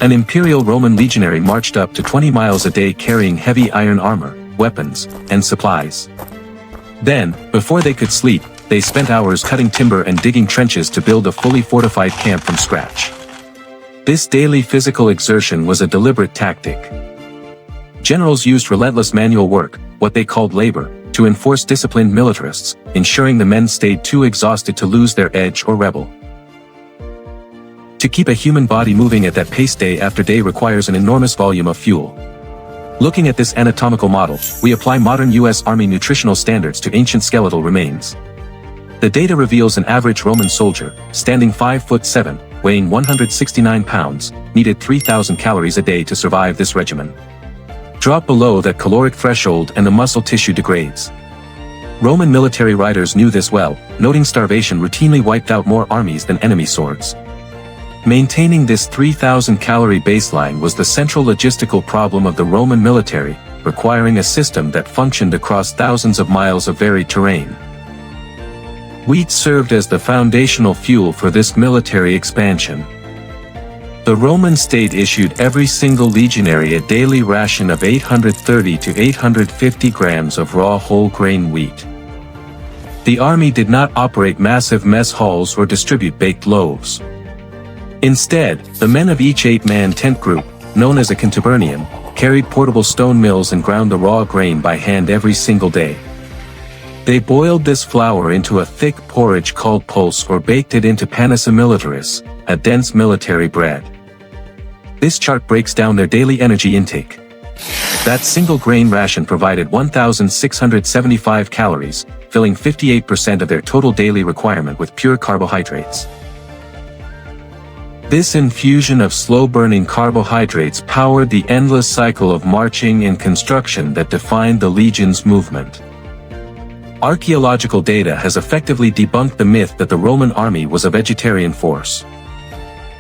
An imperial Roman legionary marched up to 20 miles a day carrying heavy iron armor, weapons, and supplies. Then, before they could sleep, they spent hours cutting timber and digging trenches to build a fully fortified camp from scratch. This daily physical exertion was a deliberate tactic. Generals used relentless manual work, what they called labor, to enforce disciplined militarists, ensuring the men stayed too exhausted to lose their edge or rebel. To keep a human body moving at that pace day after day requires an enormous volume of fuel. Looking at this anatomical model, we apply modern U.S. Army nutritional standards to ancient skeletal remains. The data reveals an average Roman soldier, standing 5'7", weighing 169 pounds, needed 3,000 calories a day to survive this regimen. Drop below that caloric threshold and the muscle tissue degrades. Roman military writers knew this well, noting starvation routinely wiped out more armies than enemy swords. Maintaining this 3,000 calorie baseline was the central logistical problem of the Roman military, requiring a system that functioned across thousands of miles of varied terrain. Wheat served as the foundational fuel for this military expansion. The Roman state issued every single legionary a daily ration of 830 to 850 grams of raw whole grain wheat. The army did not operate massive mess halls or distribute baked loaves. Instead, the men of each 8-man tent group, known as a contubernium, carried portable stone mills and ground the raw grain by hand every single day. They boiled this flour into a thick porridge called pulse or baked it into panis militaris, a dense military bread. This chart breaks down their daily energy intake. That single grain ration provided 1,675 calories, filling 58% of their total daily requirement with pure carbohydrates. This infusion of slow-burning carbohydrates powered the endless cycle of marching and construction that defined the legion's movement. Archaeological data has effectively debunked the myth that the Roman army was a vegetarian force.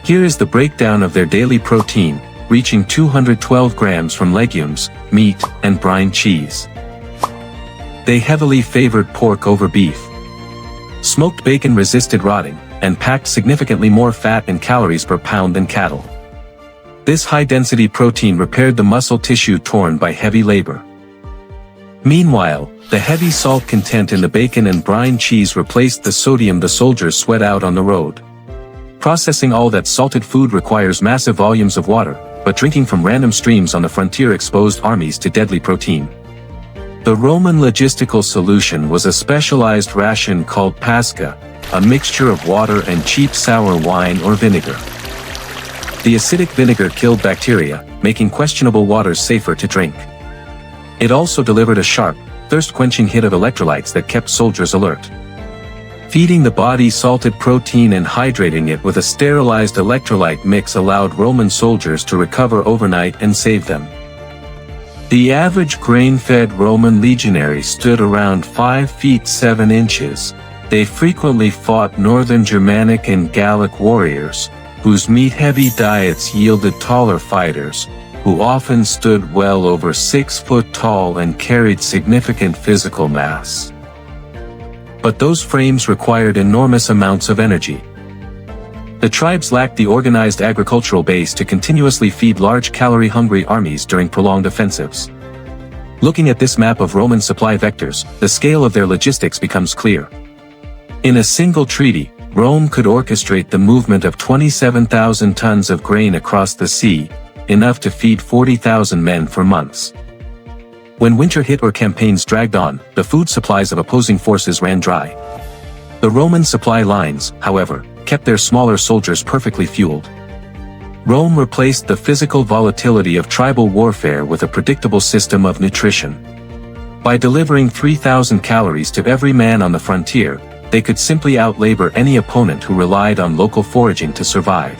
Here is the breakdown of their daily protein, reaching 212 grams from legumes, meat, and brine cheese. They heavily favored pork over beef. Smoked bacon resisted rotting, and packed significantly more fat and calories per pound than cattle. This high-density protein repaired the muscle tissue torn by heavy labor. Meanwhile, the heavy salt content in the bacon and brine cheese replaced the sodium the soldiers sweat out on the road. Processing all that salted food requires massive volumes of water, but drinking from random streams on the frontier exposed armies to deadly protein. The Roman logistical solution was a specialized ration called pasca, a mixture of water and cheap sour wine or vinegar. The acidic vinegar killed bacteria, making questionable waters safer to drink. It also delivered a sharp, thirst-quenching hit of electrolytes that kept soldiers alert. Feeding the body salted protein and hydrating it with a sterilized electrolyte mix allowed Roman soldiers to recover overnight and save them. The average grain-fed Roman legionary stood around 5 feet 7 inches. They frequently fought northern Germanic and Gallic warriors, whose meat-heavy diets yielded taller fighters, who often stood well over 6 foot tall and carried significant physical mass. But those frames required enormous amounts of energy. The tribes lacked the organized agricultural base to continuously feed large calorie-hungry armies during prolonged offensives. Looking at this map of Roman supply vectors, the scale of their logistics becomes clear. In a single treaty, Rome could orchestrate the movement of 27,000 tons of grain across the sea, enough to feed 40,000 men for months. When winter hit or campaigns dragged on, the food supplies of opposing forces ran dry. The Roman supply lines, however, kept their smaller soldiers perfectly fueled. Rome replaced the physical volatility of tribal warfare with a predictable system of nutrition. By delivering 3,000 calories to every man on the frontier, they could simply outlabor any opponent who relied on local foraging to survive.